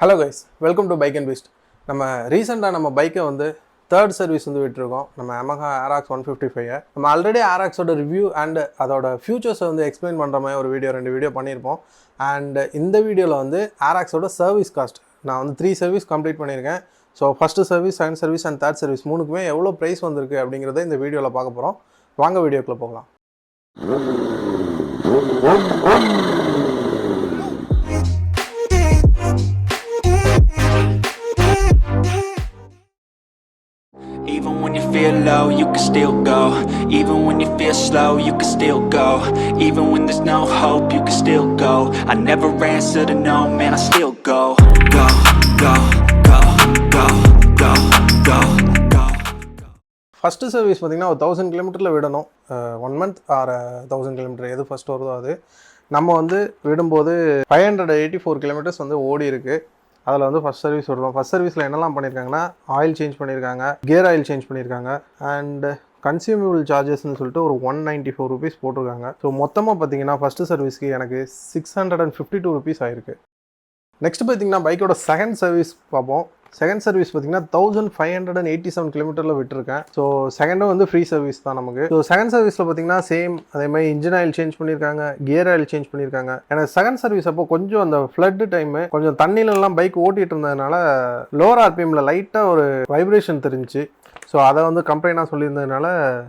Hello guys, welcome to Bike and Beast. நம்ம ரீசெண்டாக நம்ம பைக்கை வந்து தேர்ட் சர்வீஸ் வந்து விட்டுருக்கோம். நம்ம Yamaha RX 155 நம்ம ஆல்ரெடி RXோட ரிவ்யூ அண்ட் அதோட ஃபியூச்சர்ஸை வந்து எக்ஸ்பிளைன் பண்ணுற மாதிரி ஒரு ரெண்டு வீடியோ பண்ணியிருப்போம். அண்ட் இந்த வீடியோவில் வந்து RXோட சர்வீஸ் காஸ்ட் நான் வந்து 3 சர்வீஸ் கம்ப்ளீட் பண்ணியிருக்கேன். So first service, second service and third service மூணுக்குமே எவ்வளோ ப்ரைஸ் வந்திருக்கு அப்படிங்கிறத இந்த வீடியோவில் பார்க்க போகிறோம். வாங்க வீடியோக்குள்ளே போகலாம். Even when you feel low, you can still go. Even when you feel slow, you can still go. Even when there's no hope, you can still go. I never answer to no, man, I still go. Go, go, go, go, go, go, go. First service பார்த்திங்கன்னா ஒரு 1000 கிலோமீட்டரில் விடணும். 1 month R 1000 kilometre எது first வருதோ அது. நம்ம வந்து விடும்போது 584 கிலோமீட்டர்ஸ் வந்து ஓடி இருக்குது. அதில் வந்து ஃபஸ்ட் சர்வீஸ் விடுறோம். ஃபஸ்ட் சர்வீஸில் என்னெல்லாம் பண்ணியிருக்காங்கன்னா ஆயில் சேஞ்ச் பண்ணியிருக்காங்க, கியர் ஆயில் சேஞ்ச் பண்ணியிருக்காங்க அண்ட் கன்சியூமபிள் சார்ஜஸ்ன்னு சொல்லிட்டு ஒரு 194 ருபீஸ் போட்டிருக்காங்க. ஸோ மொத்தமாக பார்த்தீங்கன்னா ஃபஸ்ட்டு சர்வீஸ்க்கு எனக்கு 652 ருபீஸ் ஆயிருக்கு. நெக்ஸ்ட் பார்த்தீங்கன்னா பைக்கோட செகண்ட் சர்வீஸ் பார்ப்போம். செகண்ட் சர்வீஸ் பார்த்தீங்கன்னா 1587 கிலோமீட்டரில் விட்டுருக்கேன். ஸோ செகண்டும் வந்து ஃப்ரீ சர்வீஸ் தான் நமக்கு. ஸோ செகண்ட் சர்வீஸில் பார்த்தீங்கன்னா சேம் அதே மாதிரி இன்ஜின் ஆயில் சேஞ்ச் பண்ணியிருக்காங்க, கியர் ஆயில் சேஞ்ச் பண்ணியிருக்காங்க. எனக்கு செகண்ட் சர்வீஸ் அப்போ கொஞ்சம் அந்த ஃப்ளட் டைமு கொஞ்சம் தண்ணியிலலாம் பைக் ஓட்டிகிட்டு இருந்ததுனால லோவர் ஆர்பிஎம்மில் லைட்டாக ஒரு வைப்ரேஷன் தெரிஞ்சிச்சு. ஸோ அதை வந்து கம்ப்ளைண்டாக சொல்லியிருந்ததுனால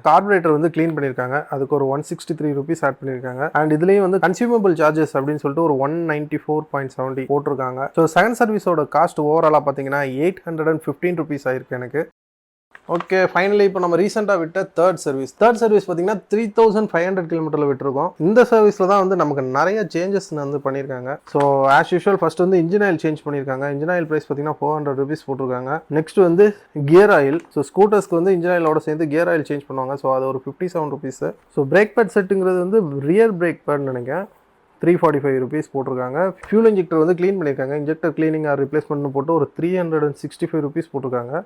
கார்பரேட்டர் வந்து க்ளீன் பண்ணியிருக்காங்க. அதுக்கு ஒரு 163 ருபீஸ் ஆட் பண்ணியிருக்காங்க. அண்ட் இதுலேயும் வந்து கன்சியூமபிள் சார்ஜஸ் அப்படின்னு சொல்லிட்டு ஒரு 194.70 போட்டிருக்காங்க. ஸோ செகண்ட் சர்வீஸோட காஸ்ட் ஓவராலாக பார்த்தீங்கன்னா 815 ருபீஸ் ஆயிருக்கு எனக்கு. ஓகே, ஃபைனலி இப்போ நம்ம ரீசெண்டாக விட்ட தேர்ட் சர்வீஸ் பார்த்தீங்கன்னா 3500 கிலோமீட்டரில் விட்டுருக்கோம். இந்த சர்வீஸில் தான் வந்து நமக்கு நிறைய சேஞ்சஸ் வந்து பண்ணியிருக்காங்க. ஸோ ஆஸ் யூஷுவல் ஃபர்ஸ்ட் வந்து இன்ஜின் ஆயில் சேஞ்ச் பண்ணியிருக்காங்க. இன்ஜின் ஆயில் ப்ரைஸ் பார்த்தீங்கன்னா 400 ருபீஸ் போட்டிருக்காங்க. நெக்ஸ்ட் வந்து கியர் ஆயில். ஸோ ஸ்கூட்டர்ஸ்க்கு வந்து இன்ஜின் ஆயிலோட சேர்ந்து கியர் ஆயில் சேஞ்ச் பண்ணுவாங்க. ஸோ அது ஒரு 57 ருபீஸ். ஸோ பிரேக் பேட் செட்டுங்கிறது வந்து ரியர் பிரேக் பேட்னு நினைக்கிறேன் 345 ருபீஸ் போட்டிருக்காங்க. ஃபியூல் இன்ஜெக்டர் வந்து க்ளீன் பண்ணியிருக்காங்க. இன்ஜெக்டர் க்ளீனிங் ஆர் ரிப்ளேஸ்மெண்ட்னு போட்டு ஒரு 365 ருபீஸ் போட்டிருக்காங்க.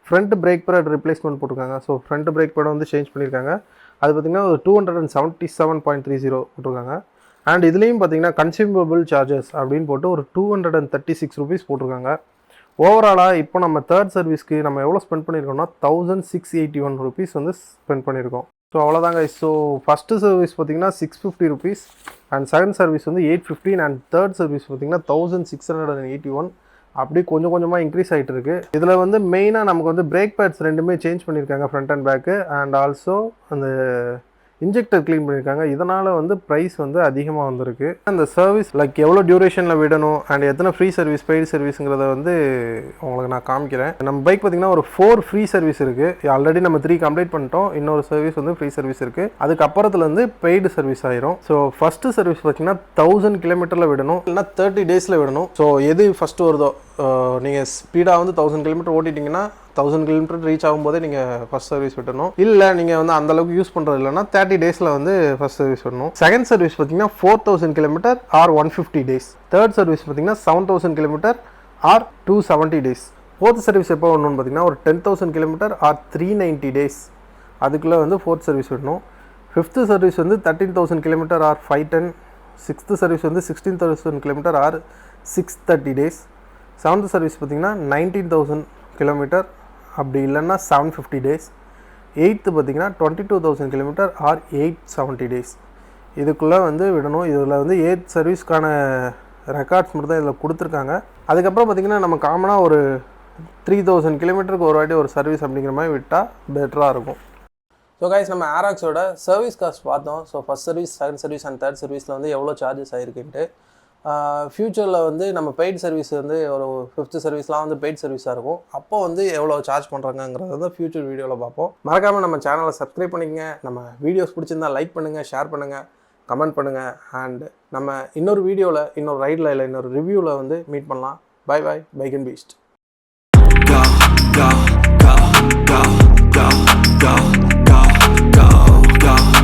ஃப்ரண்ட் பிரேக் பேட் ரிப்ளேஸ்மெண்ட் போட்டிருக்காங்க. ஸோ ஃப்ரண்ட் பிரேக் பேட் வந்து சேஞ்ச் பண்ணியிருக்காங்க. அது பார்த்திங்கன்னா ஒரு 277.30 போட்டிருக்காங்க. அண்ட் இதுலேயும் பார்த்திங்கன்னா கன்சியூமபிள் சார்ஜஸ் அப்படின்னு போட்டு ஒரு 236 ருபீஸ் போட்டிருக்காங்க. ஓவராலாக இப்போ நம்ம தேர்ட் சர்வீஸ்க்கு நம்ம எவ்வளோ ஸ்பெண்ட் பண்ணியிருக்கோம்னா 1681 ருபீஸ் வந்து ஸ்பெண்ட் பண்ணியிருக்கோம். ஸோ அவ்வளோதாங்க. ஸோ ஃபஸ்ட்டு சர்வீஸ் பார்த்திங்கன்னா 650 ருபீஸ் அண்ட் செகண்ட் சர்வீஸ் வந்து 815 அண்ட் தேர்ட் சர்வீஸ் பார்த்திங்கன்னா 1681. அப்படி கொஞ்சம் கொஞ்சமாக இன்க்ரீஸ் ஆகிட்டு இருக்கு. இதில் வந்து மெயினாக நமக்கு வந்து பிரேக் பேட்ஸ் ரெண்டுமே சேஞ்ச் பண்ணியிருக்காங்க, front and back. And also அந்த இன்ஜெக்டர் க்ளீன் பண்ணியிருக்காங்க. இதனால் வந்து ப்ரைஸ் வந்து அதிகமாக வந்திருக்கு. அந்த சர்வீஸ் லைக் எவ்வளோ டியூரேஷனில் விடணும் அண்ட் எத்தனை ஃப்ரீ சர்வீஸ், பெய்டு சர்வீஸுங்கிறத வந்து உங்களுக்கு நான் காமிக்கிறேன். நம்ம பைக் பார்த்திங்கன்னா ஒரு 4 ஃப்ரீ சர்வீஸ் இருக்குது. ஆல்ரெடி நம்ம 3 கம்ப்ளீட் பண்ணிட்டோம். இன்னொரு சர்வீஸ் வந்து ஃப்ரீ சர்வீஸ் இருக்குது. அதுக்கப்புறத்துல வந்து பெய்டு சர்வீஸ் ஆயிரும். ஸோ ஃபஸ்ட்டு சர்வீஸ் பார்த்திங்கன்னா 1000 கிலோமீட்டரில் விடணும், இல்லைனா 30 டேஸில் விடணும். ஸோ எது ஃபஸ்ட்டு வருதோ, நீங்கள் ஸ்பீடாக வந்து 1000 கிலோமீட்டர் ஓட்டிட்டிங்கன்னா 1000 கிலோமீட்டர் ரீச் ஆகும்போதே நீங்கள் ஃபஸ்ட் சர்வீஸ் விட்டணும். இல்லை நீங்கள் வந்து அந்தளவுக்கு யூஸ் பண்ணுறது இல்லைனா 30 டேஸில் வந்து ஃபஸ்ட் சர்வீஸ் விடணும். செகண்ட் சர்வீஸ் பார்த்தீங்கன்னா 4000 kilometre or 150 days. Third service பார்த்தீங்கன்னா 7000 kilometre or 270 days. Fourth service எப்போ வரணும்னு பார்த்தீங்கன்னா ஒரு 10,000 கிலோமீட்டர் ஆர் 390 டேஸ். அதுக்குள்ளே வந்து ஃபோர்த் சர்வீஸ் விடணும். ஃபிஃப்த்து சர்வீஸ் வந்து 13,000 கிலோமீட்டர் ஆர் 510. சிக்ஸ்த்து சர்வீஸ் வந்து 16,000 kilometre or 630 days. Seventh service பார்த்திங்கன்னா 19,000 கிலோமீட்டர் அப்படி இல்லைன்னா 750 டேஸ். எயித்து பார்த்திங்கன்னா 22,000 கிலோமீட்டர் ஆர் 870 டேஸ். இதுக்குள்ளே வந்து விடணும். இதில் வந்து 8 சர்வீஸ்க்கான ரெக்கார்ட்ஸ் மட்டும் தான் இதில் கொடுத்துருக்காங்க. அதுக்கப்புறம் பார்த்திங்கன்னா நம்ம காமனாக ஒரு 3000 கிலோமீட்டருக்கு ஒரு வாட்டி ஒரு சர்வீஸ் அப்படிங்கிற மாதிரி விட்டால் பெட்டராக இருக்கும். ஸோ கைஸ், நம்ம RXோட சர்வீஸ் காஸ்ட் பார்த்தோம். So first service, second service and third சர்வீஸில் வந்து எவ்வளோ சார்ஜஸ் ஆகிருக்குன்ட்டு. ஃப்யூச்சரில் வந்து நம்ம பெய்ட் சர்வீஸ் வந்து ஒரு 5th சர்வீஸ்லாம் வந்து பெய்ட் சர்வீஸாக இருக்கும். அப்போ வந்து எவ்வளோ சார்ஜ் பண்ணுறாங்கிறத வந்து ஃப்யூச்சர் வீடியோவில் பார்ப்போம். மறக்காமல் நம்ம சேனலை சப்ஸ்கிரைப் பண்ணிக்கங்க. நம்ம வீடியோஸ் பிடிச்சிருந்தா லைக் பண்ணுங்கள், ஷேர் பண்ணுங்கள், கமெண்ட் பண்ணுங்கள். அண்ட் நம்ம இன்னொரு வீடியோவில், இன்னொரு ரைடில், இல்லை இன்னொரு ரிவ்யூவில் வந்து மீட் பண்ணலாம். Bye bye, bike and beast. Go, go, go, go, go, go, go, go, go.